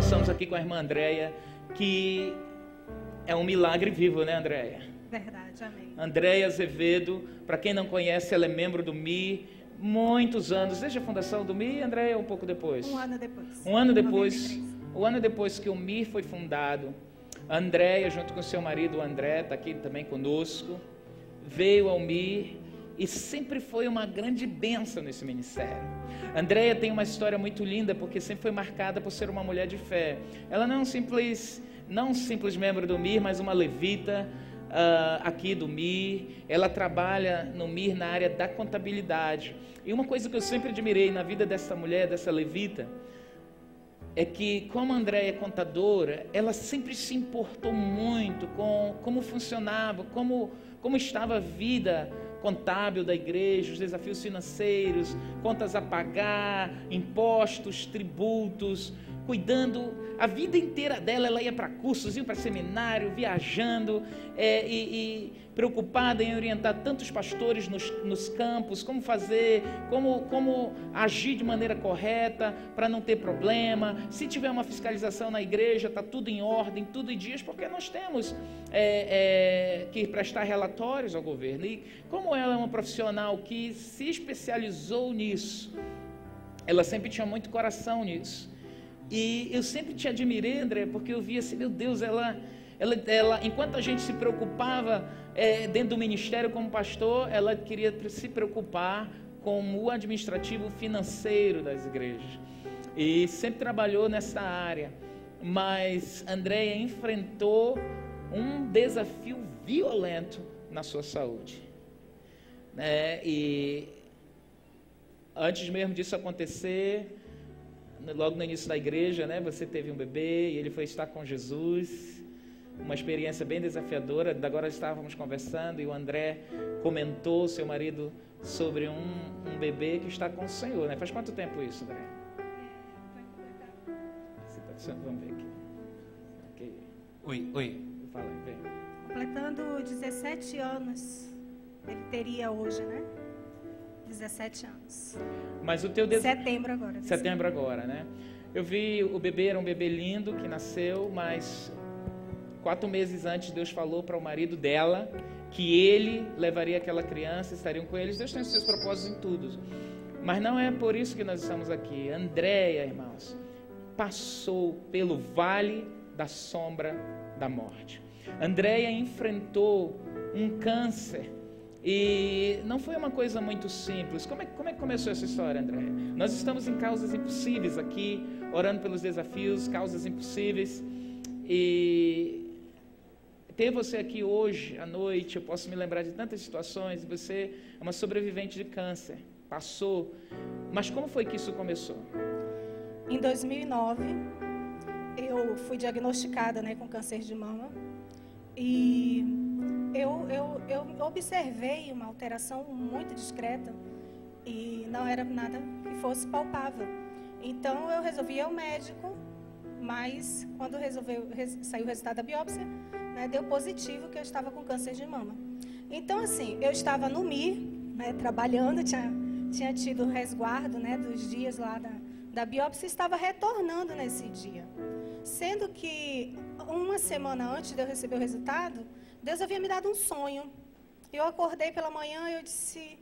nós estamos aqui com a irmã Andréia, que é um milagre vivo, né, Andréia? Verdade, amém. Andréia Azevedo, para quem não conhece, ela é membro do MI, muitos anos, desde a fundação do MI, Andréia, um pouco depois? Um ano depois. Um ano depois, 93. um ano depois que o MI foi fundado, a Andréia, junto com seu marido, o André, está aqui também conosco, veio ao MI e sempre foi uma grande bênção nesse ministério. A Andréia tem uma história muito linda, porque sempre foi marcada por ser uma mulher de fé. Ela não é um simples membro do MIR, mas uma levita aqui do MIR. Ela trabalha no MIR na área da contabilidade. E uma coisa que eu sempre admirei na vida dessa mulher, dessa levita, é que, como a Andréia é contadora, ela sempre se importou muito com como funcionava, como estava a vida contábil da igreja, os desafios financeiros, contas a pagar, impostos, tributos, cuidando. A vida inteira dela, ela ia para cursos, ia para seminário, viajando, e preocupada em orientar tantos pastores nos campos, como fazer, como agir de maneira correta para não ter problema. Se tiver uma fiscalização na igreja, está tudo em ordem, tudo em dias, porque nós temos que prestar relatórios ao governo. E como ela é uma profissional que se especializou nisso, ela sempre tinha muito coração nisso. E eu sempre te admirei, André, porque eu via assim, meu Deus, ela enquanto a gente se preocupava dentro do ministério como pastor, ela queria se preocupar com o administrativo financeiro das igrejas. E sempre trabalhou nessa área. Mas Andréia enfrentou um desafio violento na sua saúde. E antes mesmo disso acontecer, logo no início da igreja, né, você teve um bebê e ele foi estar com Jesus, uma experiência bem desafiadora. Agora estávamos conversando e o André comentou, seu marido, sobre um bebê que está com o Senhor, né? Faz quanto tempo isso, André? Vamos ver aqui. Okay. Oi. Fala aí, vem. Completando 17 anos, ele teria hoje, né? 17 anos. Mas o teu Setembro agora. Setembro agora, né? Eu vi o bebê, era um bebê lindo que nasceu, mas 4 meses antes Deus falou para o marido dela que ele levaria aquela criança, estariam com eles. Deus tem os seus propósitos em tudo. Mas não é por isso que nós estamos aqui. Andréia, irmãos, passou pelo vale da sombra da morte. Andréia enfrentou um câncer. E não foi uma coisa muito simples. Como é que começou essa história, André? Nós estamos em causas impossíveis aqui, orando pelos desafios, causas impossíveis. E ter você aqui hoje, à noite, eu posso me lembrar de tantas situações. Você é uma sobrevivente de câncer, passou. Mas como foi que isso começou? Em 2009, eu fui diagnosticada, né, com câncer de mama. E eu observei uma alteração muito discreta e não era nada que fosse palpável. Então eu resolvi ir ao médico, mas quando saiu o resultado da biópsia, né, deu positivo que eu estava com câncer de mama. Então assim, eu estava no MIR, né, trabalhando, tinha tido resguardo, né, dos dias lá da biópsia e estava retornando nesse dia. Sendo que uma semana antes de eu receber o resultado, Deus havia me dado um sonho. Eu acordei pela manhã e eu disse,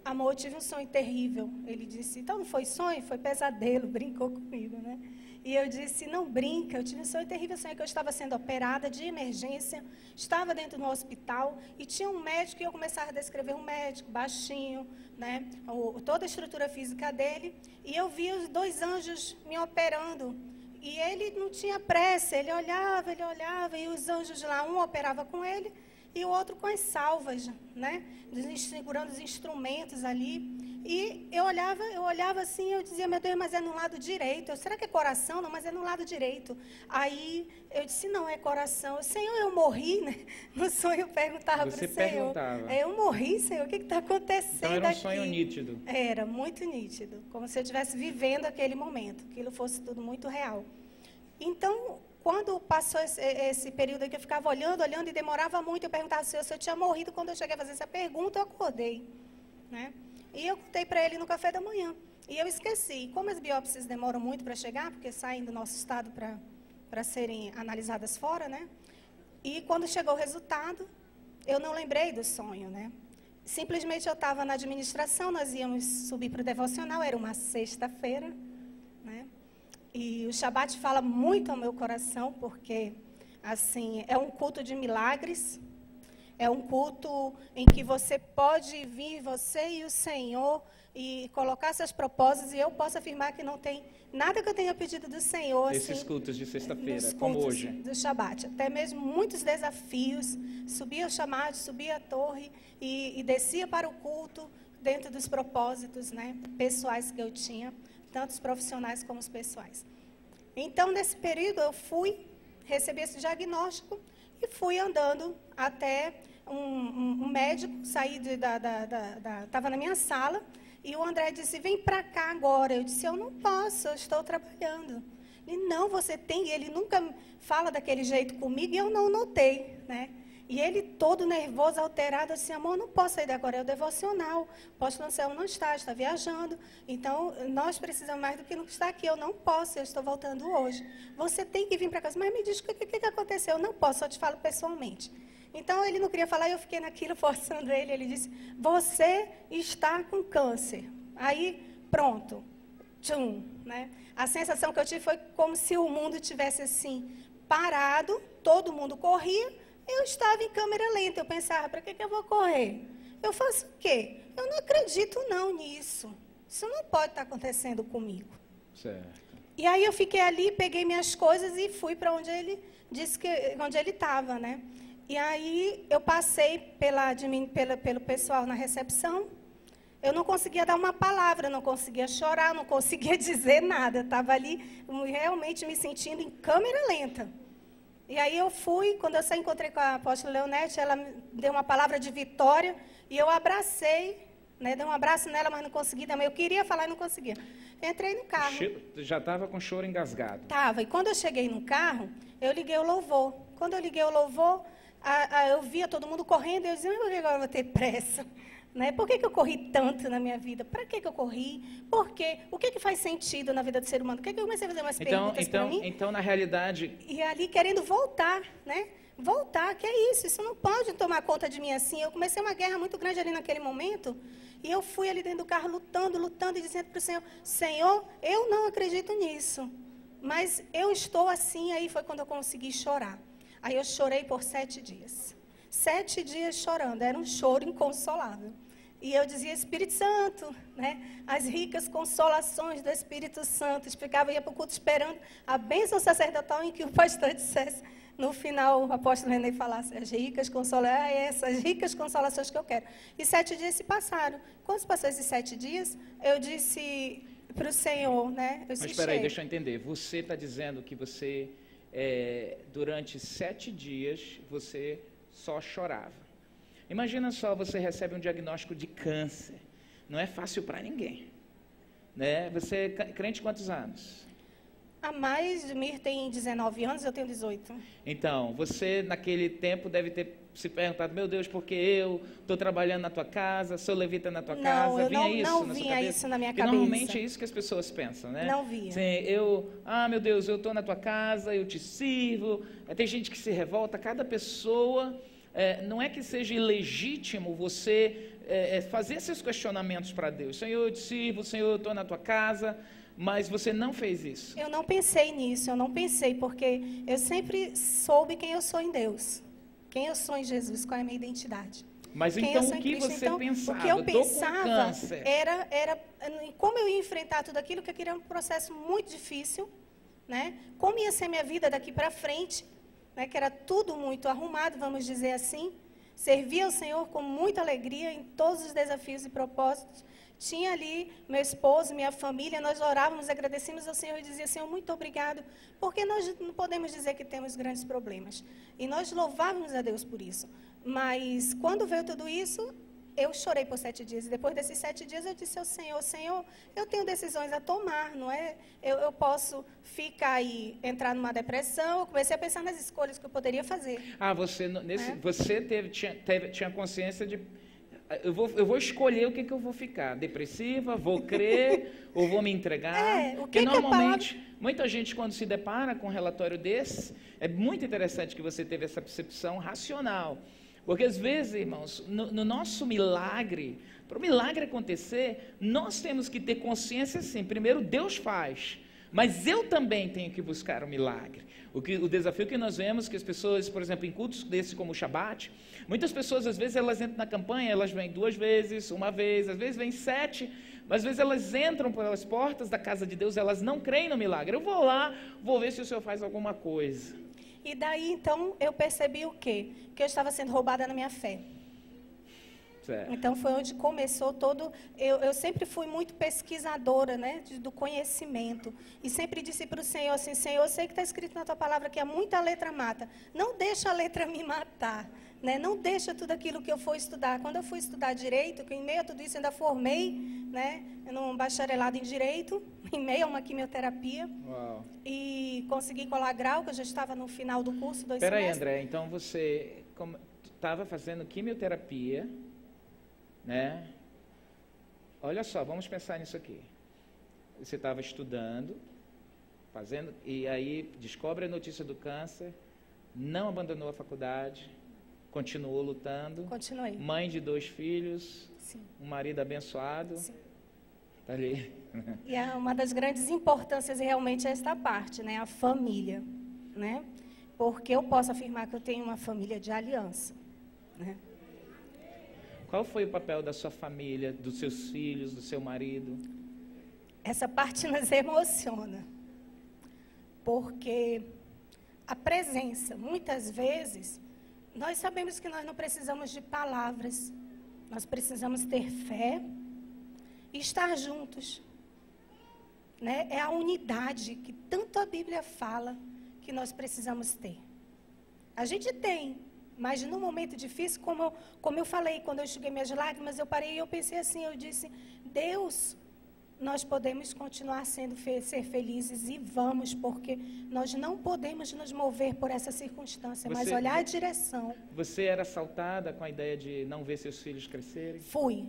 amor, eu tive um sonho terrível. Ele disse, então não foi sonho, foi pesadelo, brincou comigo, né? E eu disse, não brinca, eu tive um sonho terrível, sonho que eu estava sendo operada de emergência, estava dentro do hospital e tinha um médico e eu começava a descrever um médico, baixinho, né? Toda a estrutura física dele, e eu vi os 2 anjos me operando. E ele não tinha pressa, ele olhava, e os anjos lá, um operava com ele e o outro com as salvas, né? Segurando os instrumentos ali. E eu olhava assim, eu dizia, meu Deus, mas é no lado direito. Será que é coração? Não, mas é no lado direito. Aí eu disse, não, é coração. Senhor, eu morri, né? No sonho eu perguntava para o Senhor. Você perguntava. Eu morri, Senhor, o que está acontecendo então era um aqui? sonho nítido. Era, muito nítido. Como se eu estivesse vivendo aquele momento. Aquilo fosse tudo muito real. Então, quando passou esse período aí que eu ficava olhando e demorava muito, eu perguntava ao Senhor se eu tinha morrido. Quando eu cheguei a fazer essa pergunta, eu acordei, né? E eu contei para ele no café da manhã. E eu esqueci. Como as biópsias demoram muito para chegar, porque saem do nosso estado para serem analisadas fora, né? E quando chegou o resultado, eu não lembrei do sonho, né? Simplesmente eu estava na administração, nós íamos subir para o devocional, era uma sexta-feira, né? E o Shabat fala muito ao meu coração, porque, assim, é um culto de milagres, é um culto em que você pode vir, você e o Senhor, e colocar seus propósitos, e eu posso afirmar que não tem nada que eu tenha pedido do Senhor. Esses assim, cultos de sexta-feira, nos como cultos hoje. do Shabat. Até mesmo muitos desafios, subia o Shabat, subia a torre e descia para o culto, dentro dos propósitos, né, pessoais que eu tinha, tanto os profissionais como os pessoais. Então, nesse período, eu recebi esse diagnóstico e fui andando até um médico, saí estava na minha sala, e o André disse, vem para cá agora. Eu disse, eu não posso, eu estou trabalhando. Ele, não, você tem, ele nunca fala daquele jeito comigo, e eu não notei, né? E ele todo nervoso, alterado, eu disse, amor, não posso sair agora, é o devocional, o apóstolo Anselmo não está viajando, então nós precisamos mais do que não está aqui, eu não posso, eu estou voltando hoje. Você tem que vir para casa, mas me diz o que aconteceu, eu não posso, só te falo pessoalmente. Então ele não queria falar, eu fiquei naquilo forçando ele, ele disse, você está com câncer. Aí, pronto, tchum, né? A sensação que eu tive foi como se o mundo tivesse assim, parado, todo mundo corria, eu estava em câmera lenta, eu pensava, para que eu vou correr? Eu faço o quê? Eu não acredito não nisso. Isso não pode estar acontecendo comigo. Certo. E aí eu fiquei ali, peguei minhas coisas e fui para onde ele disse onde ele estava, né? E aí eu passei pelo pessoal na recepção. Eu não conseguia dar uma palavra, não conseguia chorar, não conseguia dizer nada. Eu estava ali realmente me sentindo em câmera lenta. E aí eu fui, quando eu só encontrei com a apóstola Leonete, ela me deu uma palavra de vitória, e eu abracei, né, dei um abraço nela, mas não consegui também. Eu queria falar e não conseguia. Entrei no carro. Já estava com choro engasgado. Estava, e quando eu cheguei no carro, eu liguei o louvor. Quando eu liguei o louvor, eu via todo mundo correndo, e eu dizia, por que agora eu vou ter pressa? Né? Por que eu corri tanto na minha vida? Para que eu corri? Por quê? O que faz sentido na vida do ser humano? Por que eu comecei a fazer umas perguntas para mim? Então, na realidade... E ali querendo voltar, né? Voltar, que é isso não pode tomar conta de mim assim. Eu comecei uma guerra muito grande ali naquele momento, e eu fui ali dentro do carro lutando, e dizendo para o Senhor, Senhor, eu não acredito nisso, mas eu estou assim. Aí foi quando eu consegui chorar. Aí eu chorei por 7 dias. 7 dias chorando, era um choro inconsolável. E eu dizia, Espírito Santo, né? As ricas consolações do Espírito Santo. Explicava, ia para o culto esperando a bênção sacerdotal em que o pastor dissesse, no final, o apóstolo René falasse, as ricas consolações, essas ricas consolações que eu quero. E 7 dias se passaram. Quando se passou esses 7 dias, eu disse para o Senhor, né? Mas espera aí, deixa eu entender. Você está dizendo que você, durante 7 dias, você só chorava. Imagina só, você recebe um diagnóstico de câncer. Não é fácil para ninguém. Né? Você é crente quantos anos? A mais, Mir tem 19 anos, eu tenho 18. Então, você naquele tempo deve ter se perguntado, meu Deus, porque eu estou trabalhando na tua casa, sou levita na tua casa, não vinha isso na minha cabeça. Normalmente é isso que as pessoas pensam, né? Não via. Assim, meu Deus, eu estou na tua casa, eu te sirvo. Tem gente que se revolta, cada pessoa... não é que seja ilegítimo você fazer esses questionamentos para Deus. Senhor, eu te sirvo, Senhor, eu estou na tua casa, mas você não fez isso. Eu não pensei nisso, eu não pensei, porque eu sempre soube quem eu sou em Deus. Quem eu sou em Jesus, qual é a minha identidade. Mas então o que você pensava? O que eu pensava era como eu ia enfrentar tudo aquilo, que aquilo era um processo muito difícil, né? Como ia ser minha vida daqui para frente, né, que era tudo muito arrumado, vamos dizer assim. Servia ao Senhor com muita alegria em todos os desafios e propósitos. Tinha ali meu esposo, minha família, nós orávamos, agradecíamos ao Senhor e dizia, Senhor, muito obrigado, porque nós não podemos dizer que temos grandes problemas. E nós louvávamos a Deus por isso. Mas quando veio tudo isso, eu chorei por 7 dias. E depois desses 7 dias eu disse ao Senhor, Senhor, eu tenho decisões a tomar, não é? Eu posso ficar aí, entrar numa depressão. Eu comecei a pensar nas escolhas que eu poderia fazer. Você tinha consciência de eu vou escolher o que eu vou ficar, depressiva, vou crer ou vou me entregar. Porque normalmente, muita gente quando se depara com um relatório desse, é muito interessante que você teve essa percepção racional. Porque às vezes, irmãos, no nosso milagre, para o milagre acontecer, nós temos que ter consciência assim, primeiro Deus faz, mas eu também tenho que buscar o milagre. O desafio que nós vemos, que as pessoas, por exemplo, em cultos desse como o Shabat, muitas pessoas, às vezes, elas entram na campanha, elas vêm 2 vezes, 1 vez, às vezes vêm 7, mas às vezes elas entram pelas portas da casa de Deus, elas não creem no milagre. Eu vou lá, vou ver se o Senhor faz alguma coisa. E daí, então, eu percebi o quê? Que eu estava sendo roubada na minha fé. Certo. Então, foi onde começou todo... Eu sempre fui muito pesquisadora, né, do conhecimento. E sempre disse para o Senhor assim, Senhor, eu sei que está escrito na Tua palavra que muita letra mata. Não deixa a letra me matar. Né? Não deixa tudo aquilo que eu for estudar. Quando eu fui estudar Direito, que em meio a tudo isso ainda formei, né, num bacharelado em Direito, em meio a uma quimioterapia. Uau. E consegui colar grau, que eu já estava no final do curso, 2 semestres. Espera aí, André, então você estava fazendo quimioterapia, né? Olha só, vamos pensar nisso aqui. Você estava estudando, e aí descobre a notícia do câncer, não abandonou a faculdade, continuou lutando. Continuei. Mãe de 2 filhos, sim. Um marido abençoado. Sim. Tá ali. E uma das grandes importâncias realmente é esta parte, né? A família, né? Porque eu posso afirmar que eu tenho uma família de aliança, né? Qual foi o papel da sua família, dos seus filhos, do seu marido? Essa parte nos emociona, porque a presença, muitas vezes, nós sabemos que nós não precisamos de palavras, nós precisamos ter fé e estar juntos, né? É a unidade que tanto a Bíblia fala que nós precisamos ter. A gente tem, mas num momento difícil, como eu falei, quando eu enxuguei minhas lágrimas, eu parei e eu pensei assim, eu disse, Deus, nós podemos continuar ser felizes e vamos, porque nós não podemos nos mover por essa circunstância, mas olhar a direção. Você era assaltada com a ideia de não ver seus filhos crescerem? Fui.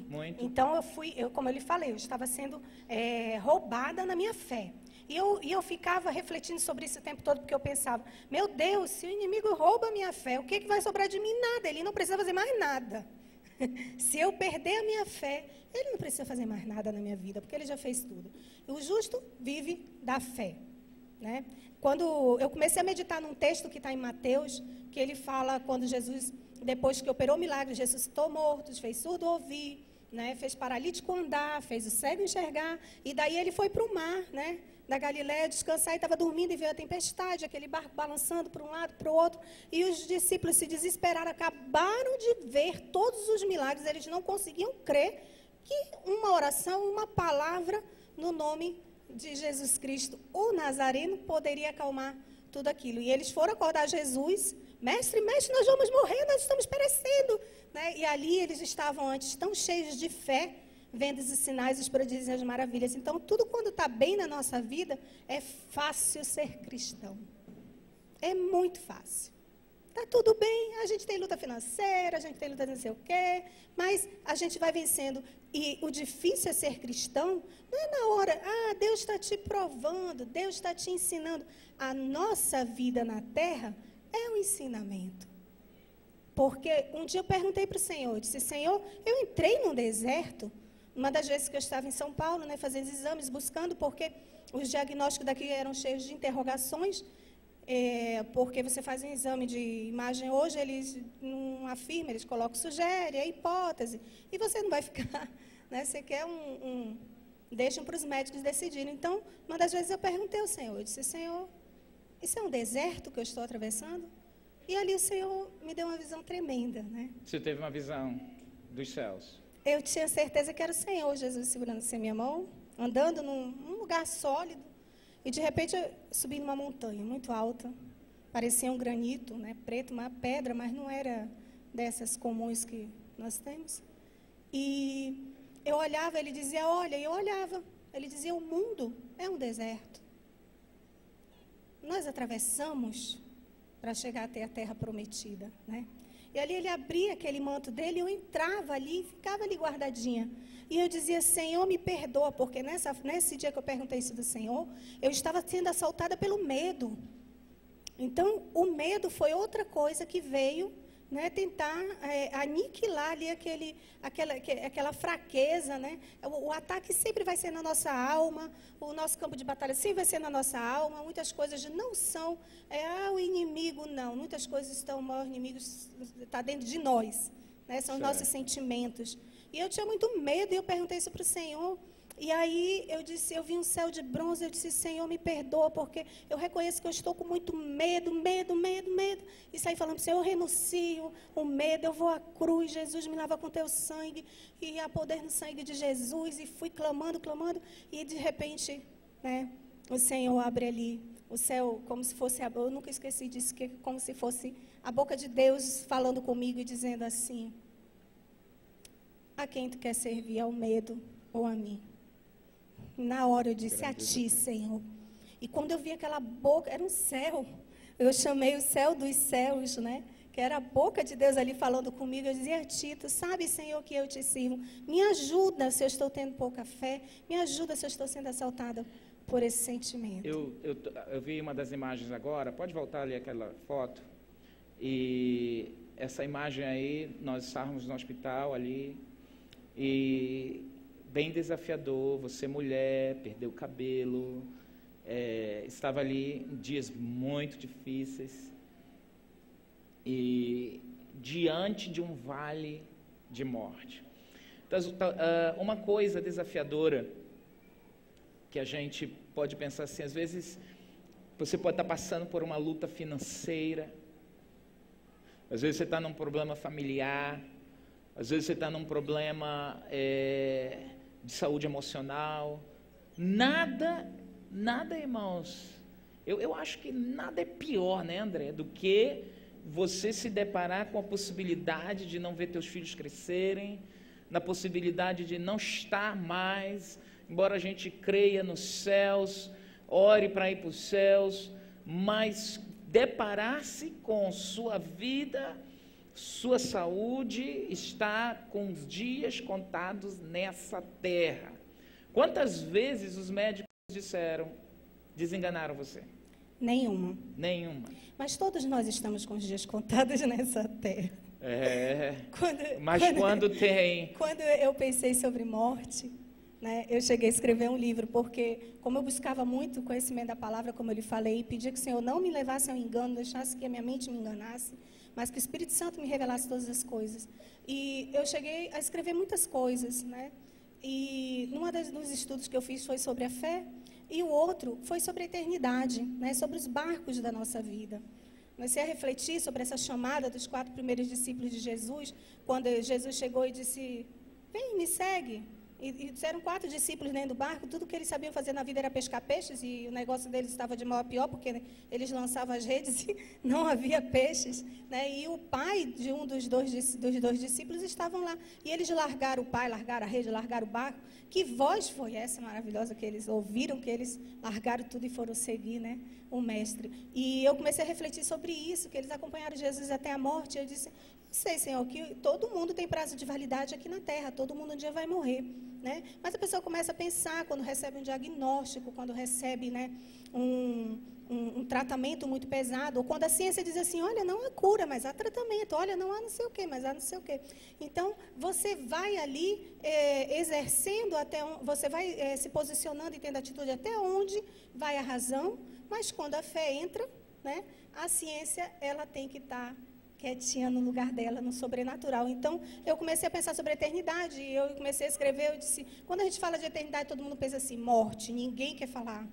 Muito? Então, como eu lhe falei, eu estava sendo roubada na minha fé. E eu ficava refletindo sobre isso o tempo todo, porque eu pensava, meu Deus, se o inimigo rouba a minha fé, o que vai sobrar de mim? Nada, ele não precisa fazer mais nada. Se eu perder a minha fé, ele não precisa fazer mais nada na minha vida, porque ele já fez tudo. O justo vive da fé, né? Quando eu comecei a meditar num texto que está em Mateus, que ele fala quando Jesus, depois que operou o milagre, ressuscitou mortos, fez surdo ouvir, né? Fez paralítico andar, fez o cego enxergar, e daí ele foi para o mar, né? Da Galiléia descansar, e estava dormindo e veio a tempestade, aquele barco balançando para um lado, para o outro, e os discípulos se desesperaram, acabaram de ver todos os milagres, eles não conseguiam crer que uma oração, uma palavra no nome de Jesus Cristo, o Nazareno, poderia acalmar tudo aquilo. E eles foram acordar Jesus, mestre, nós vamos morrer, nós estamos perecendo, né? E ali eles estavam antes tão cheios de fé, vendo os sinais, os prodígios e as maravilhas. Então, tudo quando está bem na nossa vida, é fácil ser cristão. É muito fácil. Está tudo bem, a gente tem luta financeira, a gente tem luta não sei o quê, mas a gente vai vencendo. E o difícil é ser cristão, não é na hora, Deus está te provando, Deus está te ensinando. A nossa vida na terra é um ensinamento. Porque um dia eu perguntei para o Senhor, eu disse, Senhor, eu entrei num deserto, uma das vezes que eu estava em São Paulo, né, fazendo exames, buscando, porque os diagnósticos daqui eram cheios de interrogações, porque você faz um exame de imagem hoje, eles não afirmam, eles colocam sugere, é hipótese, e você não vai ficar, né, você quer deixam para os médicos decidirem. Então, uma das vezes eu perguntei ao Senhor, eu disse, Senhor, isso é um deserto que eu estou atravessando? E ali o Senhor me deu uma visão tremenda, né? Você teve uma visão dos céus? Eu tinha certeza que era o Senhor Jesus segurando assim minha mão, andando num lugar sólido, e de repente eu subi numa montanha muito alta, parecia um granito, né, preto, uma pedra, mas não era dessas comuns que nós temos. E eu olhava, ele dizia, olha, e eu olhava, ele dizia, o mundo é um deserto. Nós atravessamos para chegar até a terra prometida, né? E ali ele abria aquele manto dele, eu entrava ali e ficava ali guardadinha. E eu dizia, Senhor, me perdoa, porque nesse dia que eu perguntei isso do Senhor, eu estava sendo assaltada pelo medo. Então, o medo foi outra coisa que veio, né, tentar aniquilar ali aquela fraqueza, né? O ataque sempre vai ser na nossa alma, o nosso campo de batalha sempre vai ser na nossa alma. Muitas coisas não são o inimigo, não. Muitas coisas estão, o maior inimigo está dentro de nós, né? São os nossos sentimentos. E eu tinha muito medo, e eu perguntei isso para o Senhor. E aí eu vi um céu de bronze, eu disse, Senhor, me perdoa, porque eu reconheço que eu estou com muito medo. E saí falando, Senhor, eu renuncio o medo, eu vou à cruz, Jesus me lava com teu sangue, e há poder no sangue de Jesus, e fui clamando, e de repente, né, o Senhor abre ali, o céu, como se fosse, eu nunca esqueci disso, que como se fosse a boca de Deus falando comigo e dizendo assim, a quem tu quer servir, ao medo ou a mim? Na hora eu disse, a ti, Senhor. E quando eu vi aquela boca, era um céu. Eu chamei o céu dos céus, né? Que era a boca de Deus ali falando comigo. Eu dizia, a ti, tu sabe, Senhor, que eu te sirvo. Me ajuda se eu estou tendo pouca fé. Me ajuda se eu estou sendo assaltada por esse sentimento. Eu vi uma das imagens agora. Pode voltar ali aquela foto. E essa imagem aí, nós estávamos no hospital ali. E bem desafiador, você mulher, perdeu o cabelo, estava ali em dias muito difíceis e diante de um vale de morte. Então, uma coisa desafiadora que a gente pode pensar assim, às vezes você pode estar passando por uma luta financeira, às vezes você está num problema familiar, às vezes você está num problema de saúde emocional. Nada, irmãos, eu acho que nada é pior, né, André, do que você se deparar com a possibilidade de não ver teus filhos crescerem, na possibilidade de não estar mais, embora a gente creia nos céus, ore para ir para os céus, mas deparar-se com sua vida, sua saúde está com os dias contados nessa terra. Quantas vezes os médicos desenganaram você? Nenhuma. Mas todos nós estamos com os dias contados nessa terra. Quando eu pensei sobre morte, né, eu cheguei a escrever um livro, porque como eu buscava muito conhecimento da palavra, como eu lhe falei, e pedia que o Senhor não me levasse ao engano, deixasse que a minha mente me enganasse, mas que o Espírito Santo me revelasse todas as coisas. E eu cheguei a escrever muitas coisas, né? E dos estudos que eu fiz foi sobre a fé, e o outro foi sobre a eternidade, né? Sobre os barcos da nossa vida. Comecei a refletir sobre essa chamada dos 4 primeiros discípulos de Jesus, quando Jesus chegou e disse, vem, me segue. E eram 4 discípulos dentro do barco, tudo que eles sabiam fazer na vida era pescar peixes, e o negócio deles estava de mal a pior, porque eles lançavam as redes e não havia peixes, né? E o pai de um dos dois discípulos estavam lá, e eles largaram o pai, largaram a rede, largaram o barco. Que voz foi essa maravilhosa que eles ouviram, que eles largaram tudo e foram seguir, né, o mestre. E eu comecei a refletir sobre isso, que eles acompanharam Jesus até a morte, e eu disse, sei, Senhor, que todo mundo tem prazo de validade aqui na terra, todo mundo um dia vai morrer, né? Mas a pessoa começa a pensar quando recebe um diagnóstico, quando recebe, né, um tratamento muito pesado, ou quando a ciência diz assim, olha, não há cura, mas há tratamento, olha, não há não sei o quê, mas há não sei o quê. Então, você vai ali exercendo você vai se posicionando e tendo atitude até onde vai a razão, mas quando a fé entra, né, a ciência, ela tem que estar quietinha no lugar dela, no sobrenatural. Então, eu comecei a pensar sobre a eternidade, e eu comecei a escrever, eu disse, quando a gente fala de eternidade, todo mundo pensa assim, morte, ninguém quer falar.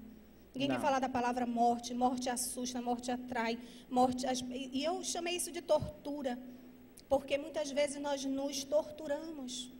Ninguém quer falar da palavra morte, morte assusta, morte atrai, e eu chamei isso de tortura, porque muitas vezes nós nos torturamos,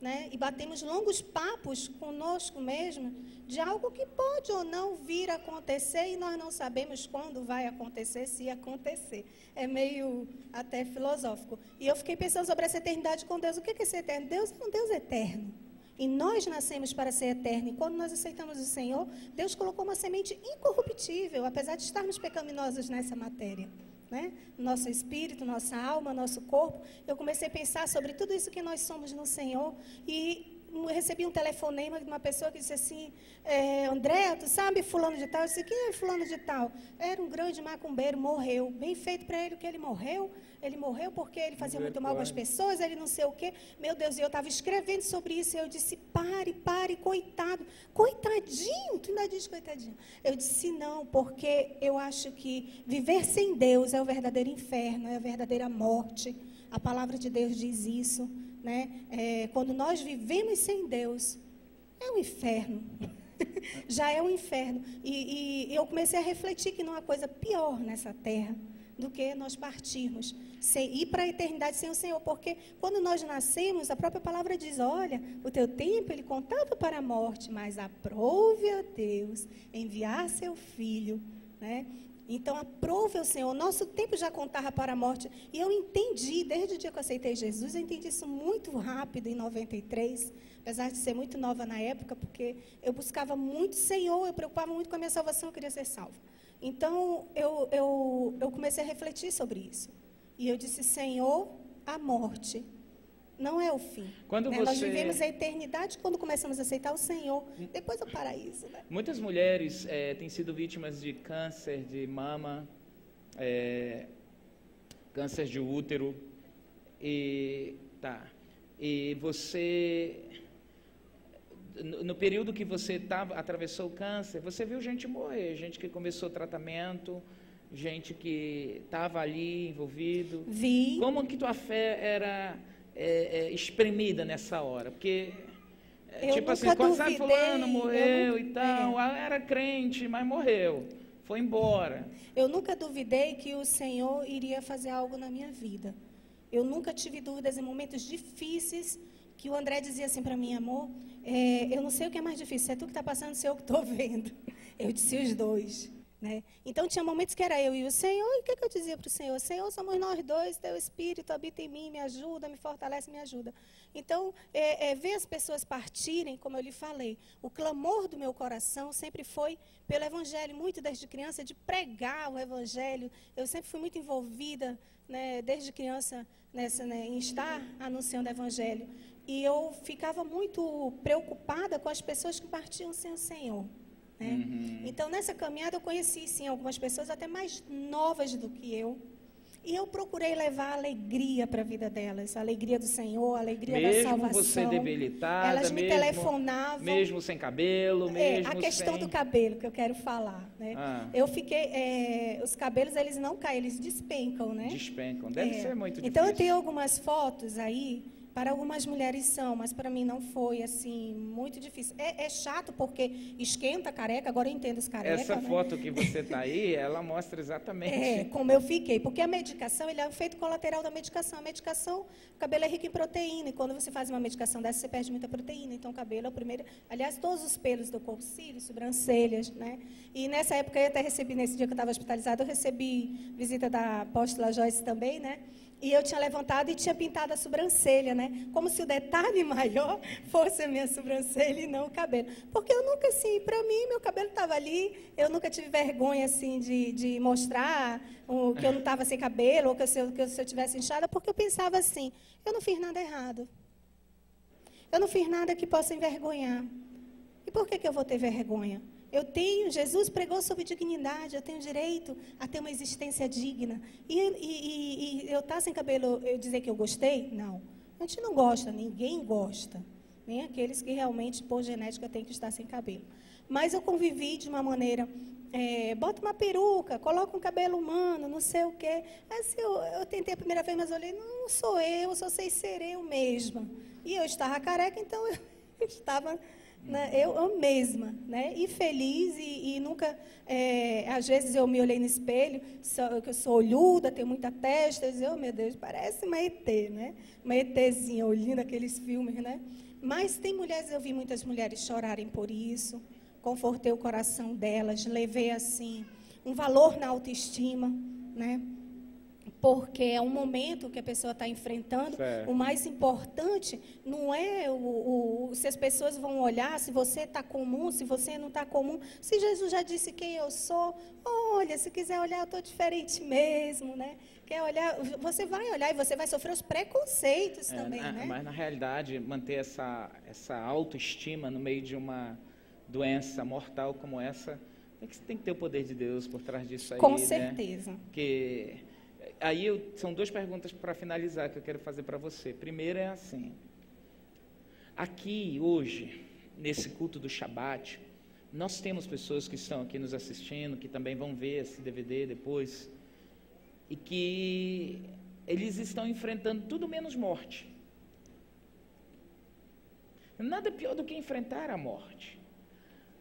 né? E batemos longos papos conosco mesmo, de algo que pode ou não vir a acontecer, e nós não sabemos quando vai acontecer, se acontecer. É meio até filosófico. E eu fiquei pensando sobre essa eternidade com Deus. O que é ser eterno? Deus é um Deus eterno. E nós nascemos para ser eterno. E quando nós aceitamos o Senhor, Deus colocou uma semente incorruptível, apesar de estarmos pecaminosos nessa matéria. né? Nosso espírito, nossa alma, nosso corpo. Eu comecei a pensar sobre tudo isso que nós somos no Senhor e recebi um telefonema de uma pessoa que disse assim, André, tu sabe fulano de tal? Eu disse, quem é fulano de tal? Era um grande macumbeiro, morreu. Bem feito para ele que ele morreu. Ele morreu porque ele fazia muito mal com as pessoas, ele não sei o quê. Meu Deus, e eu estava escrevendo sobre isso e eu disse, pare, coitado. Coitadinho, tu ainda diz coitadinho. Eu disse, não, porque eu acho que viver sem Deus é o verdadeiro inferno, é a verdadeira morte. A palavra de Deus diz isso. Né? Quando nós vivemos sem Deus, é um inferno. Já é um inferno. E eu comecei a refletir que não há coisa pior nessa terra do que nós partirmos, ir para a eternidade sem o Senhor. Porque quando nós nascemos, a própria palavra diz, olha, o teu tempo ele contava para a morte, mas aprove a Deus enviar seu Filho, né? Então, aprove o Senhor. Nosso tempo já contava para a morte. E eu entendi, desde o dia que eu aceitei Jesus, eu entendi isso muito rápido, em 93, apesar de ser muito nova na época, porque eu buscava muito Senhor, eu preocupava muito com a minha salvação, eu queria ser salva. Então, eu comecei a refletir sobre isso. E eu disse, Senhor, a morte não é o fim. Quando né? Nós vivemos a eternidade quando começamos a aceitar o Senhor, depois o paraíso. Né? Muitas mulheres têm sido vítimas de câncer de mama, câncer de útero. E você, no período que você atravessou o câncer, você viu gente morrer, gente que começou o tratamento, gente que estava ali envolvido. Vi. Como que tua fé era exprimida nessa hora? Porque, tipo assim, quando sabe, fulano morreu e tal, era crente, mas morreu, foi embora. Eu nunca duvidei que o Senhor iria fazer algo na minha vida. Eu nunca tive dúvidas em momentos difíceis, que o André dizia assim para mim, amor, eu não sei o que é mais difícil, é tu que está passando, sei eu que estou vendo. Eu disse os dois. Né? Então, tinha momentos que era eu e o Senhor, e o que eu dizia para o Senhor? Senhor, somos nós dois, teu Espírito habita em mim, me ajuda, me fortalece, me ajuda. Então, ver as pessoas partirem, como eu lhe falei, o clamor do meu coração sempre foi pelo Evangelho, muito desde criança, de pregar o Evangelho. Eu sempre fui muito envolvida, né, desde criança, em estar anunciando o Evangelho. E eu ficava muito preocupada com as pessoas que partiam sem o Senhor. Né? Uhum. Então, nessa caminhada, eu conheci, sim, algumas pessoas até mais novas do que eu. E eu procurei levar alegria para a vida delas. A alegria do Senhor, a alegria da salvação. Mesmo você debilitada, elas me telefonavam. Mesmo sem cabelo, mesmo a questão sem... do cabelo que eu quero falar. Né? Eu fiquei... os cabelos, eles não caem, eles despencam, né? Despencam. Deve ser muito difícil. Então, eu tenho algumas fotos aí... Para algumas mulheres são, mas para mim não foi, assim, muito difícil. É chato porque esquenta a careca, agora eu entendo os carecas. Essa né? foto que você está aí, ela mostra exatamente... como eu fiquei. Porque a medicação, ele é um efeito colateral da medicação. A medicação, o cabelo é rico em proteína. E quando você faz uma medicação dessa, você perde muita proteína. Então, o cabelo é o primeiro... Aliás, todos os pelos do corpo, cílios, sobrancelhas, né? E nessa época, eu até recebi, nesse dia que eu estava hospitalizada, eu recebi visita da apóstola Joyce também, né? E eu tinha levantado e tinha pintado a sobrancelha, né? Como se o detalhe maior fosse a minha sobrancelha e não o cabelo. Porque eu nunca, assim, para mim, meu cabelo estava ali, eu nunca tive vergonha, assim, de mostrar que eu não estava sem cabelo, ou que se eu tivesse inchada, porque eu pensava assim, eu não fiz nada errado. Eu não fiz nada que possa envergonhar. E por que eu vou ter vergonha? Jesus pregou sobre dignidade, eu tenho direito a ter uma existência digna. E eu estar sem cabelo, eu dizer que eu gostei? Não. A gente não gosta, ninguém gosta. Nem aqueles que realmente, por genética, têm que estar sem cabelo. Mas eu convivi de uma maneira, bota uma peruca, coloca um cabelo humano, não sei o quê. Assim, eu tentei a primeira vez, mas eu olhei, não sou eu, só sei ser eu mesma. E eu estava careca, então eu estava... Eu mesma, né? E feliz, e nunca, às vezes eu me olhei no espelho, que eu sou olhuda, tenho muita testa, eu dizia, meu Deus, parece uma ET, né? Uma ETzinha, olhando aqueles filmes, né? Mas tem mulheres, eu vi muitas mulheres chorarem por isso, confortei o coração delas, levei, assim, um valor na autoestima, né? Porque é um momento que a pessoa está enfrentando. Certo. O mais importante não é o se as pessoas vão olhar, se você está comum, se você não está comum. Se Jesus já disse quem eu sou, olha, se quiser olhar, eu estou diferente mesmo, né? Quer olhar, você vai olhar e você vai sofrer os preconceitos também, né? Mas, na realidade, manter essa autoestima no meio de uma doença mortal como essa, tem que ter o poder de Deus por trás disso aí, Com certeza. Né? Porque aí são duas perguntas para finalizar que eu quero fazer para você. Primeiro é assim, aqui hoje, nesse culto do Shabat, nós temos pessoas que estão aqui nos assistindo, que também vão ver esse DVD depois, e que eles estão enfrentando tudo menos morte. Nada pior do que enfrentar a morte,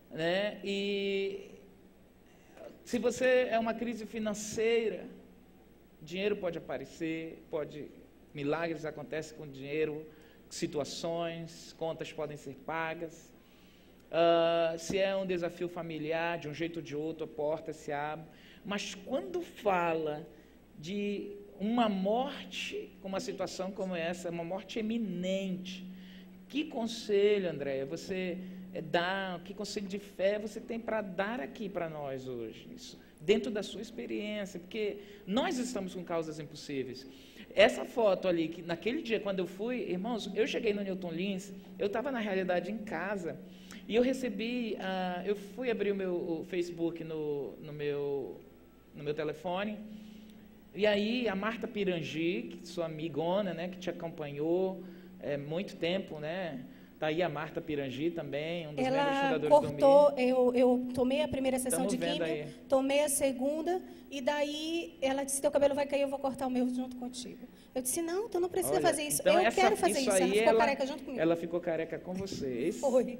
né? E se você é uma crise financeira, dinheiro pode aparecer, milagres acontecem com dinheiro, situações, contas podem ser pagas. Se é um desafio familiar, de um jeito ou de outro, a porta se abre. Mas quando fala de uma morte, com uma situação como essa, uma morte eminente, que conselho, Andréia, você dá, que conselho de fé você tem para dar aqui para nós hoje? Isso, dentro da sua experiência, porque nós estamos com causas impossíveis. Essa foto ali, que naquele dia quando eu fui, irmãos, eu cheguei no Newton Lins, eu estava na realidade em casa, e eu recebi, eu fui abrir o Facebook no meu telefone, e aí a Marta Pirangi, que sua amigona, né, que te acompanhou muito tempo, né? Está aí a Marta Pirangi também, um dos membros fundadores do MI. Ela cortou, eu tomei a primeira sessão de químio, tomei a segunda, e daí ela disse, teu cabelo vai cair, eu vou cortar o meu junto contigo. Eu disse, não, tu não precisa fazer isso, então eu quero fazer isso. Ela ficou careca junto comigo. Ela ficou careca com você. Foi.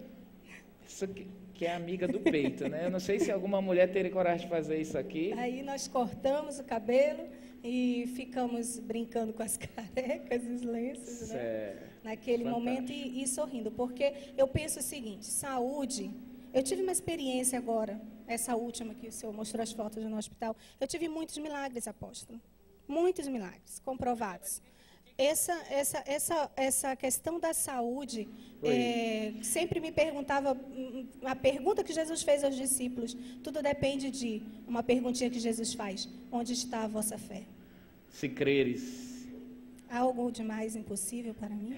Isso que é amiga do peito, né? Eu não sei se alguma mulher teria coragem de fazer isso aqui. Aí nós cortamos o cabelo e ficamos brincando com as carecas, os lenços, né? Naquele momento e sorrindo, porque eu penso o seguinte, saúde, eu tive uma experiência agora, essa última que o senhor mostrou as fotos no hospital, eu tive muitos milagres, apóstolo, muitos milagres, comprovados. Essa questão da saúde, sempre me perguntava, a pergunta que Jesus fez aos discípulos, tudo depende de uma perguntinha que Jesus faz, onde está a vossa fé? Se creres. Há algo de mais impossível para mim?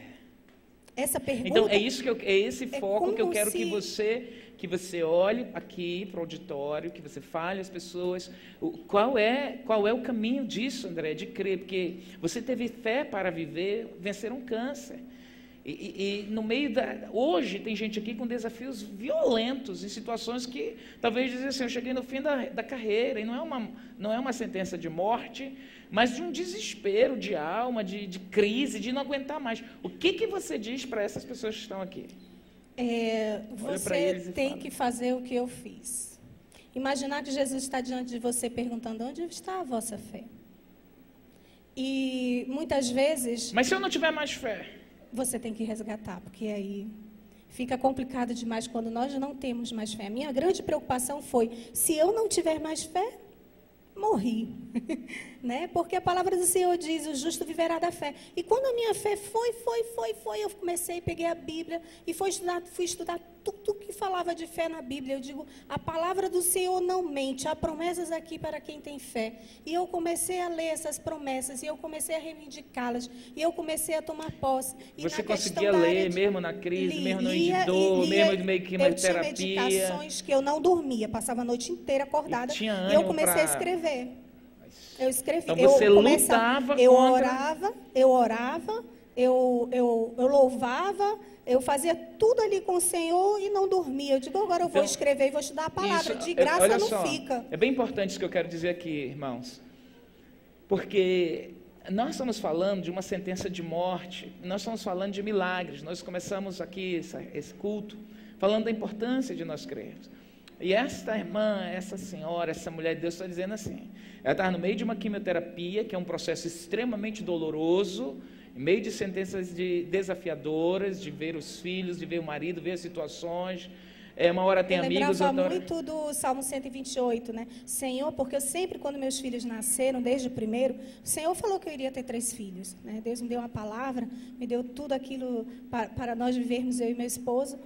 Essa pergunta... Então, é esse foco que eu quero que você olhe aqui para o auditório, que você fale às pessoas, qual é o caminho disso, André, de crer, porque você teve fé para vencer um câncer. E no meio hoje tem gente aqui com desafios violentos, em situações que talvez dizem assim, eu cheguei no fim da carreira, e não é uma sentença de morte, mas de um desespero de alma, de crise, de não aguentar mais. O que você diz para essas pessoas que estão aqui? Você tem que fazer o que eu fiz. Imaginar que Jesus está diante de você perguntando, onde está a vossa fé? E muitas vezes... Mas se eu não tiver mais fé? Você tem que resgatar, porque aí fica complicado demais quando nós não temos mais fé. A minha grande preocupação foi, se eu não tiver mais fé, morri. Né? Porque a palavra do Senhor diz, o justo viverá da fé. E quando a minha fé foi, eu comecei, peguei a Bíblia e fui estudar tudo que falava de fé na Bíblia. Eu digo, a palavra do Senhor não mente, há promessas aqui para quem tem fé. E eu comecei a ler essas promessas, e eu comecei a reivindicá-las, e eu comecei a tomar posse. E você conseguia ler mesmo na crise, mesmo no dor, mesmo no meio de quimioterapia? Eu tinha medicações que eu não dormia, passava a noite inteira acordada, e eu comecei a escrever. Eu escrevi, então você lutava eu orava, eu louvava, eu fazia tudo ali com o Senhor e não dormia. Eu digo, agora eu vou escrever e vou estudar a palavra. De graça não fica. É bem importante isso que eu quero dizer aqui, irmãos. Porque nós estamos falando de uma sentença de morte, nós estamos falando de milagres. Nós começamos aqui esse culto falando da importância de nós crermos. E esta irmã, essa senhora, essa mulher de Deus está dizendo assim, ela está no meio de uma quimioterapia, que é um processo extremamente doloroso, em meio de sentenças desafiadoras, de ver os filhos, de ver o marido, ver as situações, uma hora tem amigos, outra hora... Eu lembrava muito do Salmo 128, né? Senhor, porque eu sempre, quando meus filhos nasceram, desde o primeiro, o Senhor falou que eu iria ter 3 filhos, né? Deus me deu uma palavra, me deu tudo aquilo para nós vivermos, eu e meu esposo.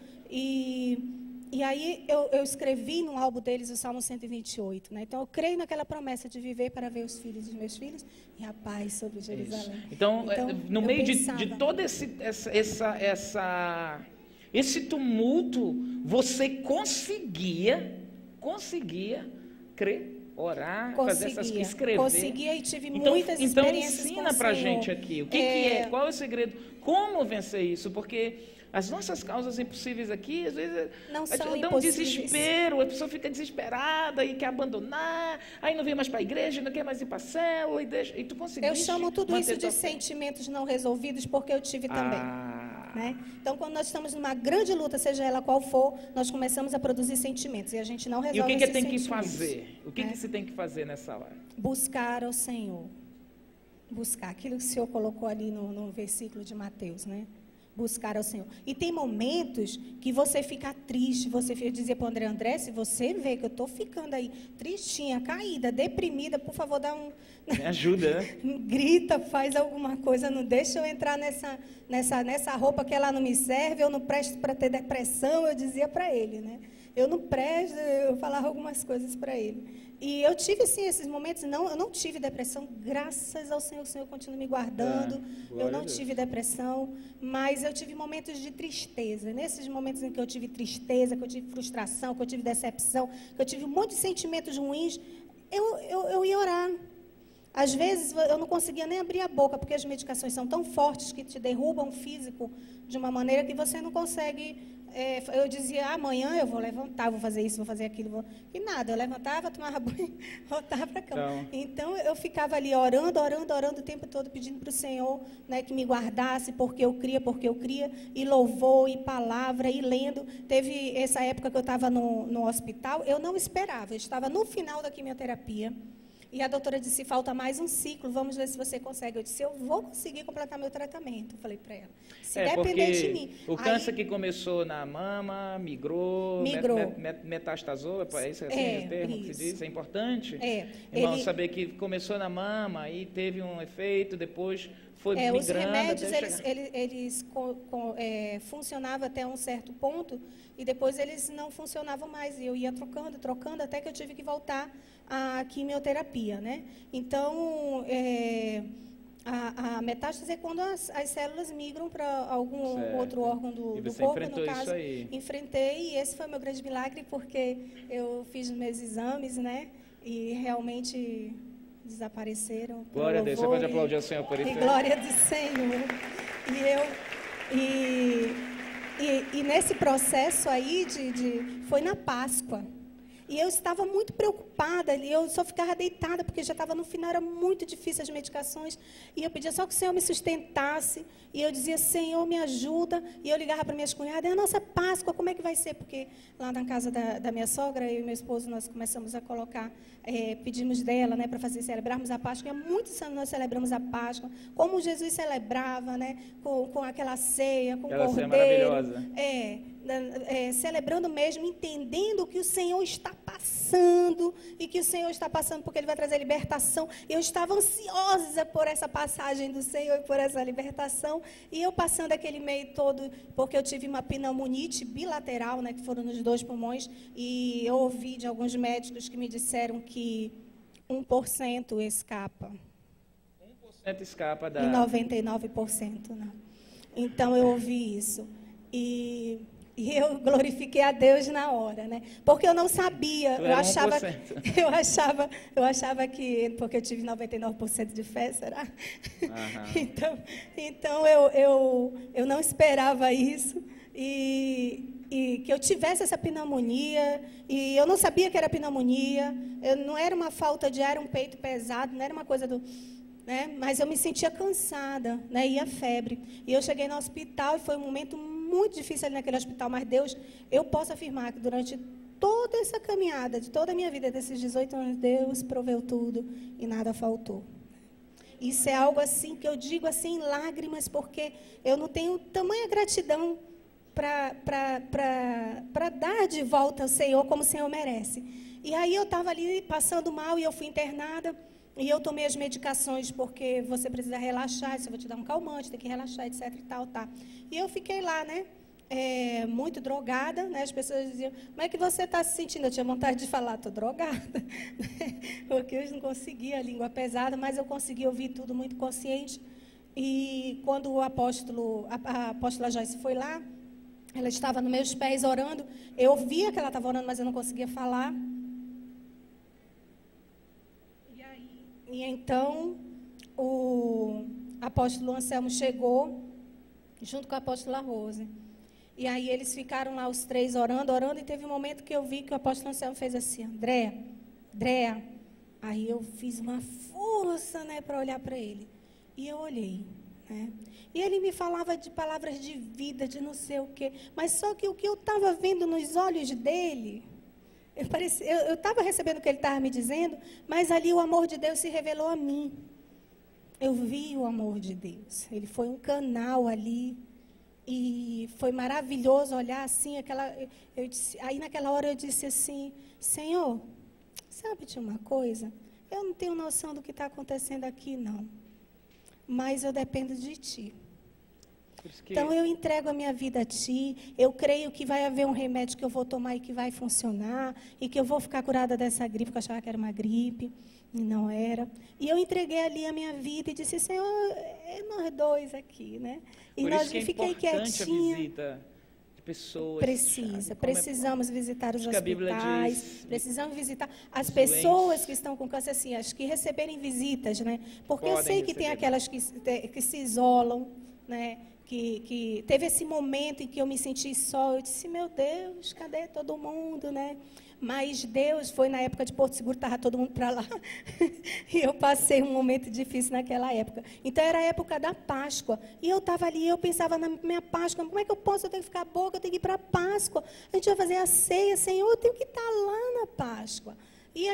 E aí eu escrevi no álbum deles o Salmo 128, né? Então eu creio naquela promessa de viver para ver os filhos dos meus filhos e a paz sobre Jerusalém. Então no meio de todo esse tumulto, você conseguia crer, orar, fazer essas coisas, escrever. Conseguia e tive muitas experiências. Então ensina pra gente aqui, o que é, qual é o segredo, como vencer isso, porque as nossas causas impossíveis aqui, às vezes, dá um desespero, a pessoa fica desesperada e quer abandonar, aí não vem mais para a igreja, não quer mais ir para a célula, e tu conseguiste. Eu chamo tudo isso de sentimentos não resolvidos, porque eu tive também. Né? Então, quando nós estamos numa grande luta, seja ela qual for, nós começamos a produzir sentimentos, e a gente não resolve esses sentimentos. E o que tem que fazer? O que se tem que fazer nessa hora? Buscar ao Senhor. Buscar aquilo que o Senhor colocou ali no versículo de Mateus, né? Buscar ao Senhor. E tem momentos que você fica triste, você dizia para o André, se você vê que eu estou ficando aí tristinha, caída, deprimida, por favor, dá um... Me ajuda, né? Grita, faz alguma coisa, não deixa eu entrar nessa roupa que ela não me serve, eu não presto para ter depressão, eu dizia para ele, né? Eu não presto, eu falava algumas coisas para ele. E eu tive, sim, esses momentos, eu não tive depressão, graças ao Senhor, o Senhor continua me guardando, eu não tive depressão, mas eu tive momentos de tristeza. Nesses momentos em que eu tive tristeza, que eu tive frustração, que eu tive decepção, que eu tive um monte de sentimentos ruins, eu ia orar. Às vezes, eu não conseguia nem abrir a boca, porque as medicações são tão fortes que te derrubam o físico de uma maneira que você não consegue... eu dizia, amanhã eu vou levantar, vou fazer isso, vou fazer aquilo. E nada, eu levantava, tomava banho, voltava para a cama. Então, eu ficava ali orando o tempo todo, pedindo para o Senhor, né, que me guardasse, porque eu cria, e louvor, e palavra, e lendo. Teve essa época que eu estava no hospital, eu não esperava, eu estava no final da quimioterapia. E a doutora disse, falta mais um ciclo, vamos ver se você consegue. Eu disse, eu vou conseguir completar meu tratamento. Eu falei para ela, se depender de mim. O câncer que começou na mama, migrou. Metastasou, é esse o termo que se diz? É importante? Irmão, saber que começou na mama e teve um efeito, depois foi migrando. Os remédios, eles funcionavam até um certo ponto e depois eles não funcionavam mais. E eu ia trocando, até que eu tive que voltar à quimioterapia, né? Então, a metástase é quando as células migram para algum outro órgão do corpo, no caso. Enfrentei, e esse foi o meu grande milagre, porque eu fiz os meus exames, né? E realmente desapareceram. Glória a Deus, você pode aplaudir ao Senhor por isso. Glória do Senhor. E nesse processo aí, foi na Páscoa. E eu estava muito preocupada, eu só ficava deitada, porque já estava no final, era muito difícil as medicações. E eu pedia só que o Senhor me sustentasse. E eu dizia, Senhor, me ajuda. E eu ligava para minhas cunhadas, é a nossa Páscoa, como é que vai ser? Porque lá na casa da minha sogra, eu e meu esposo, nós começamos a colocar, pedimos dela, né, para celebrarmos a Páscoa. E há muitos anos nós celebramos a Páscoa, como Jesus celebrava, né, com aquela ceia, com o cordeiro. Ceia maravilhosa. Celebrando mesmo, entendendo o que o Senhor está passando, e que o Senhor está passando porque Ele vai trazer libertação. Eu estava ansiosa por essa passagem do Senhor e por essa libertação, e eu passando aquele meio todo, porque eu tive uma pneumonite bilateral, né, que foram nos 2 pulmões, e eu ouvi de alguns médicos que me disseram que 1% escapa. 1% escapa da... E 99% não. Então, eu ouvi isso. E eu glorifiquei a Deus na hora, né? Porque eu não sabia, eu achava que, porque eu tive 99% de fé, será? Então eu não esperava isso, e que eu tivesse essa pneumonia, e eu não sabia que era pneumonia, não era uma falta de ar, um peito pesado, não era uma coisa do... Né? Mas eu me sentia cansada, né? Ia febre, e eu cheguei no hospital, e foi um momento muito difícil ali naquele hospital, mas Deus, eu posso afirmar que durante toda essa caminhada, de toda a minha vida, desses 18 anos, Deus proveu tudo e nada faltou. Isso é algo assim que eu digo assim em lágrimas, porque eu não tenho tamanha gratidão para dar de volta ao Senhor como o Senhor merece. E aí eu estava ali passando mal e eu fui internada. E eu tomei as medicações porque você precisa relaxar, se eu vou te dar um calmante, tem que relaxar, etc e tal, tá. E eu fiquei lá, né, muito drogada, né, as pessoas diziam, como é que você está se sentindo? Eu tinha vontade de falar, estou drogada, porque eu não conseguia a língua pesada, mas eu consegui ouvir tudo muito consciente. E quando a apóstola Joyce foi lá, ela estava nos meus pés orando, eu via que ela estava orando, mas eu não conseguia falar. E então, o apóstolo Anselmo chegou, junto com a apóstola Rose. E aí eles ficaram lá os três orando, e teve um momento que eu vi que o apóstolo Anselmo fez assim, Andréa. Aí eu fiz uma força, né, para olhar para ele. E eu olhei, né? E ele me falava de palavras de vida, de não sei o quê. Mas só que o que eu estava vendo nos olhos dele... Eu estava recebendo o que ele estava me dizendo, mas ali o amor de Deus se revelou a mim. Eu vi o amor de Deus. Ele foi um canal ali. E foi maravilhoso olhar assim. Aí naquela hora eu disse assim, Senhor, sabe de uma coisa? Eu não tenho noção do que está acontecendo aqui, não. Mas eu dependo de Ti. Então, eu entrego a minha vida a Ti, eu creio que vai haver um remédio que eu vou tomar e que vai funcionar, e que eu vou ficar curada dessa gripe, que eu achava que era uma gripe, e não era. E eu entreguei ali a minha vida e disse, Senhor, é nós dois aqui, né? E fiquei quietinha. A visita de pessoas. Precisamos visitar os hospitais, precisamos visitar as pessoas que estão com câncer, assim, as que receberem visitas, né? Porque eu sei que tem aquelas que se isolam, né? Que teve esse momento em que eu me senti só, eu disse, meu Deus, cadê todo mundo, né? Mas Deus, foi na época de Porto Seguro, estava todo mundo para lá, e eu passei um momento difícil naquela época. Então, era a época da Páscoa, e eu estava ali, eu pensava na minha Páscoa, como é que eu posso, eu tenho que ficar boa, eu tenho que ir para a Páscoa, a gente vai fazer a ceia, Senhor, eu tenho que estar lá na Páscoa. E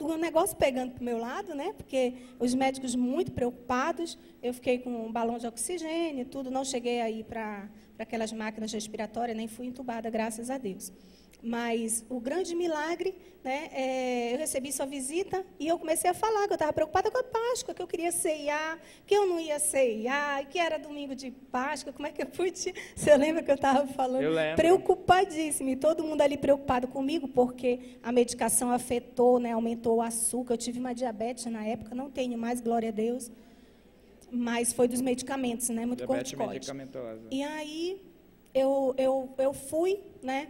o negócio pegando para o meu lado, né? Porque os médicos muito preocupados, eu fiquei com um balão de oxigênio e tudo, não cheguei a ir para aquelas máquinas respiratórias, nem fui entubada, graças a Deus. Mas o grande milagre, né, eu recebi sua visita e eu comecei a falar que eu estava preocupada com a Páscoa, que eu queria ceiar, que eu não ia ceiar, que era domingo de Páscoa, como é que eu podia... Você lembra que eu estava falando? Eu lembro. Preocupadíssima, e todo mundo ali preocupado comigo, porque a medicação afetou, né, aumentou o açúcar, eu tive uma diabetes na época, não tenho mais, glória a Deus, mas foi dos medicamentos, né, muito corticoide. Diabetes medicamentosa. E aí eu fui, né,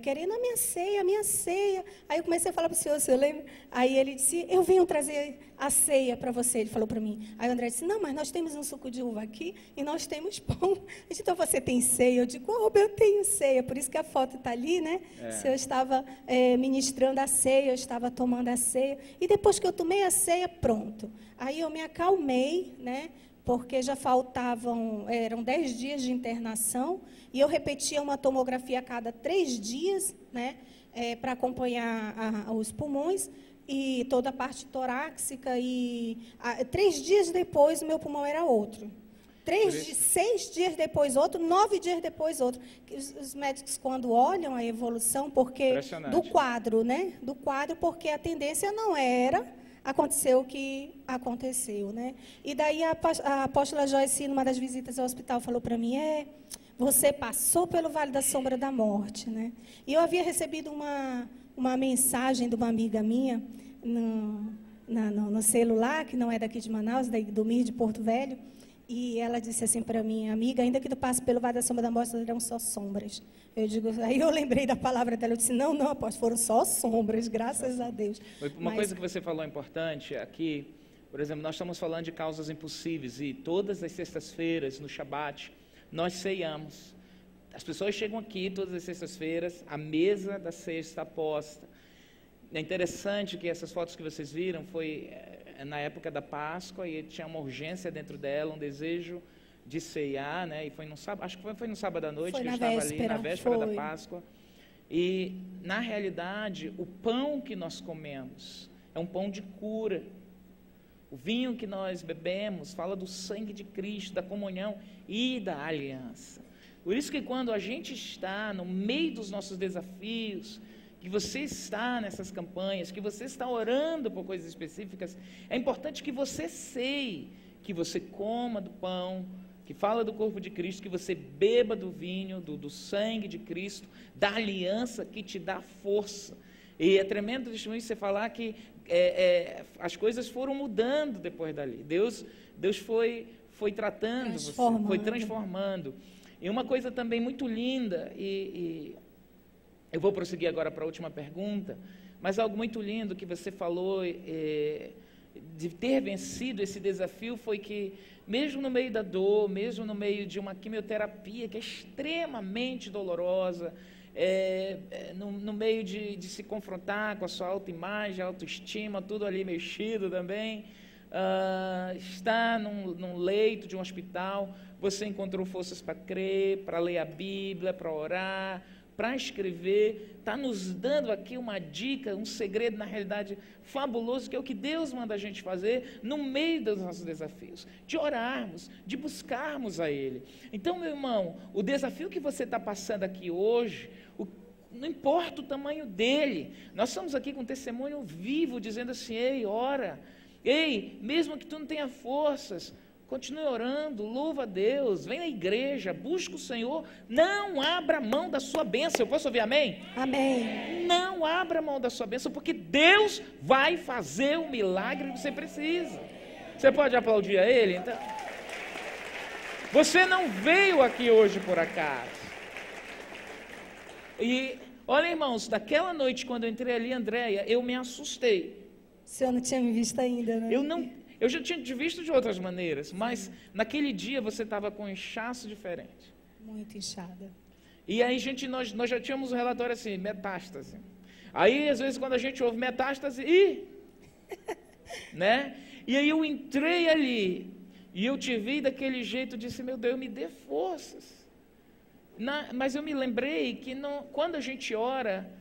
querendo a minha ceia. Aí eu comecei a falar para o senhor, você lembra? Aí ele disse, eu venho trazer a ceia para você, ele falou para mim. Aí o André disse, não, mas nós temos um suco de uva aqui e nós temos pão. Então você tem ceia? Eu digo, eu tenho ceia, por isso que a foto está ali, né? O senhor estava ministrando a ceia, eu estava tomando a ceia. E depois que eu tomei a ceia, pronto. Aí eu me acalmei, né? Porque já eram 10 dias de internação, e eu repetia uma tomografia a cada 3 dias, né, para acompanhar os pulmões, e toda a parte torácica, e 3 dias depois o meu pulmão era outro. 6 dias depois outro, 9 dias depois outro. Os médicos, quando olham a evolução, porque do quadro, né, porque a tendência não era... Aconteceu o que aconteceu, né? E daí a apóstola Joyce, numa das visitas ao hospital, falou para mim, você passou pelo Vale da Sombra da Morte, né? E eu havia recebido uma mensagem de uma amiga minha no celular, que não é daqui de Manaus, do MIR de Porto Velho, e ela disse assim para mim, amiga, ainda que tu passe pelo Vale da Sombra da Morte, serão só sombras. Aí eu lembrei da palavra dela, eu disse, não, apóstolo, foram só sombras, graças a Deus. Uma coisa que você falou importante aqui, por exemplo, nós estamos falando de causas impossíveis, e todas as sextas-feiras, no Shabat, nós ceiamos. As pessoas chegam aqui todas as sextas-feiras, a mesa da ceia está posta. É interessante que essas fotos que vocês viram foi na época da Páscoa, e tinha uma urgência dentro dela, um desejo de ceiar, né? E foi no sábado, acho que foi no sábado à noite, que eu estava ali na véspera da Páscoa. E, na realidade, o pão que nós comemos é um pão de cura. O vinho que nós bebemos fala do sangue de Cristo, da comunhão e da aliança. Por isso que quando a gente está no meio dos nossos desafios, que você está nessas campanhas, que você está orando por coisas específicas, é importante que você sei, que você coma do pão, que fala do corpo de Cristo, que você beba do vinho, do sangue de Cristo, da aliança que te dá força. E é tremendo testemunho você falar que as coisas foram mudando depois dali. Deus foi tratando você, foi transformando. E uma coisa também muito linda, e eu vou prosseguir agora para a última pergunta, mas algo muito lindo que você falou de ter vencido esse desafio foi que, mesmo no meio da dor, mesmo no meio de uma quimioterapia que é extremamente dolorosa, no meio de se confrontar com a sua autoimagem, autoestima, tudo ali mexido também, está num leito de um hospital, você encontrou forças para crer, para ler a Bíblia, para orar, para escrever, está nos dando aqui uma dica, um segredo, na realidade, fabuloso, que é o que Deus manda a gente fazer no meio dos nossos desafios, de orarmos, de buscarmos a Ele. Então, meu irmão, o desafio que você está passando aqui hoje, não importa o tamanho dele, nós estamos aqui com um testemunho vivo, dizendo assim, ei, ora, ei, mesmo que tu não tenha forças, continue orando, louva a Deus, vem na igreja, busca o Senhor, não abra mão da sua bênção. Eu posso ouvir amém? Amém. Não abra mão da sua bênção, porque Deus vai fazer o milagre que você precisa. Você pode aplaudir a Ele? Então, você não veio aqui hoje por acaso. E, olha, irmãos, daquela noite, quando eu entrei ali, Andréia, eu me assustei. O senhor não tinha me visto ainda, né? Eu já tinha te visto de outras maneiras, mas naquele dia você estava com um inchaço diferente. Muito inchada. E aí, nós já tínhamos um relatório assim, metástase. Aí, às vezes, quando a gente ouve metástase, né? E aí eu entrei ali, e eu te vi daquele jeito, disse, meu Deus, me dê forças. Mas eu me lembrei que quando a gente ora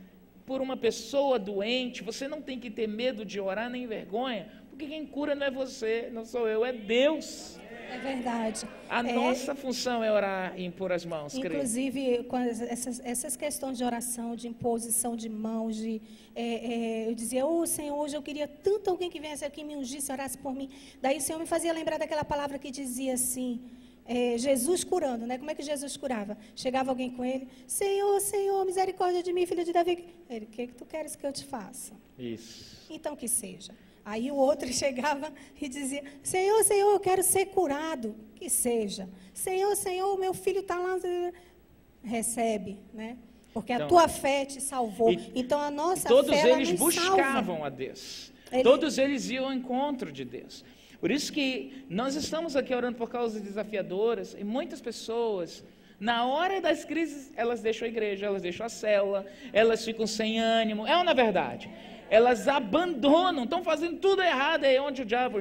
por uma pessoa doente, você não tem que ter medo de orar nem vergonha, porque quem cura não é você, não sou eu, é Deus. É verdade. A nossa função é orar e impor as mãos. Inclusive, quando essas questões de oração, de imposição de mãos, eu dizia, Senhor, hoje eu queria tanto alguém que viesse aqui me ungisse, orasse por mim. Daí o Senhor me fazia lembrar daquela palavra que dizia assim, Jesus curando, né? Como é que Jesus curava? Chegava alguém com ele, Senhor, Senhor, misericórdia de mim, filho de Davi. Ele, o que tu queres que eu te faça? Isso. Então que seja. Aí o outro chegava e dizia, Senhor, Senhor, eu quero ser curado. Que seja. Senhor, Senhor, meu filho está lá. Recebe, né? Porque a tua fé te salvou. Então a nossa fé, ela nos salva. Todos eles buscavam a Deus. Todos eles iam ao encontro de Deus. Por isso que nós estamos aqui orando por causas desafiadoras, e muitas pessoas, na hora das crises, elas deixam a igreja, elas deixam a célula, elas ficam sem ânimo. É ou não é verdade? Elas abandonam, estão fazendo tudo errado, é onde o diabo...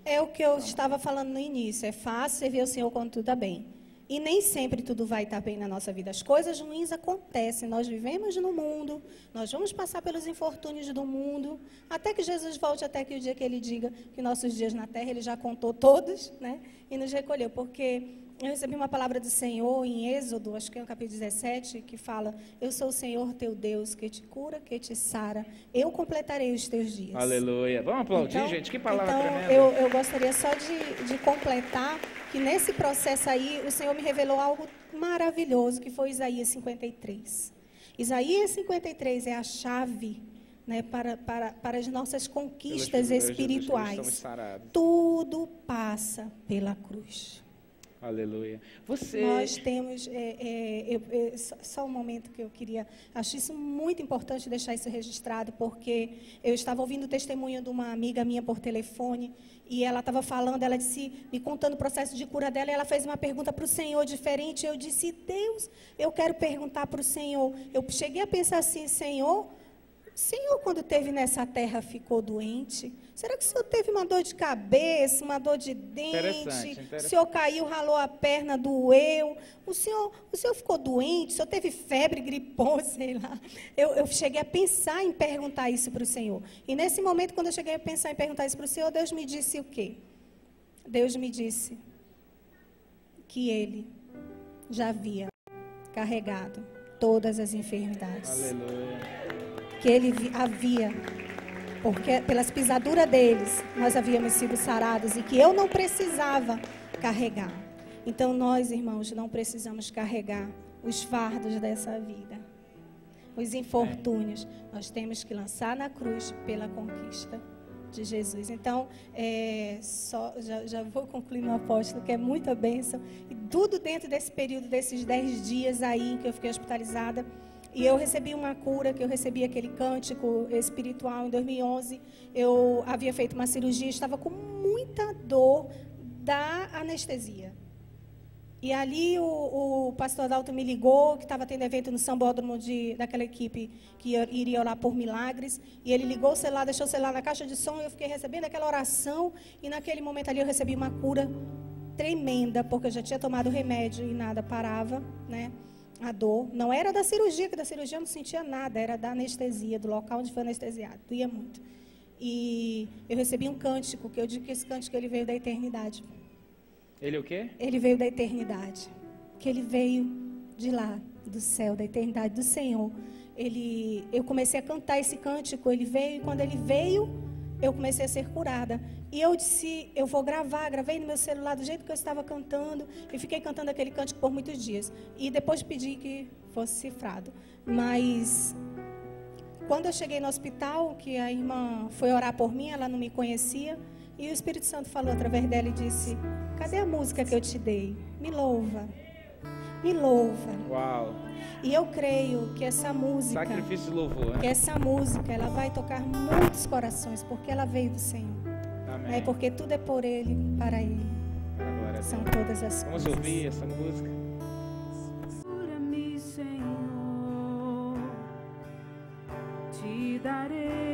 É o que eu estava falando no início, é fácil servir o Senhor quando tudo está bem. E nem sempre tudo vai estar bem na nossa vida. As coisas ruins acontecem, nós vivemos no mundo, nós vamos passar pelos infortúnios do mundo, até que Jesus volte, até que o dia que Ele diga que nossos dias na terra, Ele já contou todos, né? E nos recolheu, porque eu recebi uma palavra do Senhor em Êxodo, acho que é o capítulo 17, que fala, eu sou o Senhor teu Deus, que te cura, que te sara, eu completarei os teus dias. Aleluia. Vamos aplaudir, então, gente, que palavra tremenda. Eu gostaria só de completar, que nesse processo aí, o Senhor me revelou algo maravilhoso, que foi Isaías 53. Isaías 53 é a chave, né, para as nossas conquistas espirituais. Tudo passa pela cruz. Aleluia. Nós temos, só um momento que eu queria, acho isso muito importante deixar isso registrado, porque eu estava ouvindo o testemunho de uma amiga minha por telefone, e ela estava falando, ela disse, me contando o processo de cura dela, e ela fez uma pergunta para o Senhor diferente, eu disse, Deus, eu quero perguntar para o Senhor. Eu cheguei a pensar assim, Senhor, quando esteve nessa terra, ficou doente? Será que o Senhor teve uma dor de cabeça, uma dor de dente? O Senhor caiu, ralou a perna, doeu? O Senhor ficou doente? O Senhor teve febre, gripou, sei lá? Eu cheguei a pensar em perguntar isso para o Senhor. E nesse momento, quando eu cheguei a pensar em perguntar isso para o Senhor, Deus me disse o quê? Deus me disse que Ele já havia carregado todas as enfermidades. Aleluia. Que ele havia, porque pelas pisaduras deles, nós havíamos sido sarados e que eu não precisava carregar. Então nós, irmãos, não precisamos carregar os fardos dessa vida, os infortúnios. Nós temos que lançar na cruz pela conquista de Jesus. Então, já vou concluir no apóstolo, que é muita bênção. E tudo dentro desse período, desses 10 dias aí que eu fiquei hospitalizada. E eu recebi uma cura, que eu recebi aquele cântico espiritual em 2011. Eu havia feito uma cirurgia, estava com muita dor da anestesia. E ali o pastor Adalto me ligou, que estava tendo evento no sambódromo daquela equipe que iria orar por milagres. E ele ligou o celular, deixou o celular na caixa de som, e eu fiquei recebendo aquela oração. E naquele momento ali eu recebi uma cura tremenda, porque eu já tinha tomado remédio e nada parava, né? A dor. Não era da cirurgia, que da cirurgia eu não sentia nada, era da anestesia, do local onde foi anestesiado. Doía muito. E eu recebi um cântico, que eu digo que esse cântico ele veio da eternidade. Ele o quê? Ele veio da eternidade. Que ele veio de lá, do céu, da eternidade do Senhor. Eu comecei a cantar esse cântico, ele veio, e quando ele veio, eu comecei a ser curada. E eu disse, eu vou gravar, gravei no meu celular do jeito que eu estava cantando, e fiquei cantando aquele cântico por muitos dias. E depois pedi que fosse cifrado. Mas quando eu cheguei no hospital, que a irmã foi orar por mim, ela não me conhecia, e o Espírito Santo falou através dela e disse: cadê a música que eu te dei? Me louva. Me louva. Uau. E eu creio que essa música, Sacrifício de louvor, né? que essa música, ela vai tocar muitos corações, porque ela veio do Senhor. Amém. Porque tudo é por Ele, para Ele. Agora, São todas as vamos coisas. ouvir essa música. Cura-me, Senhor, te darei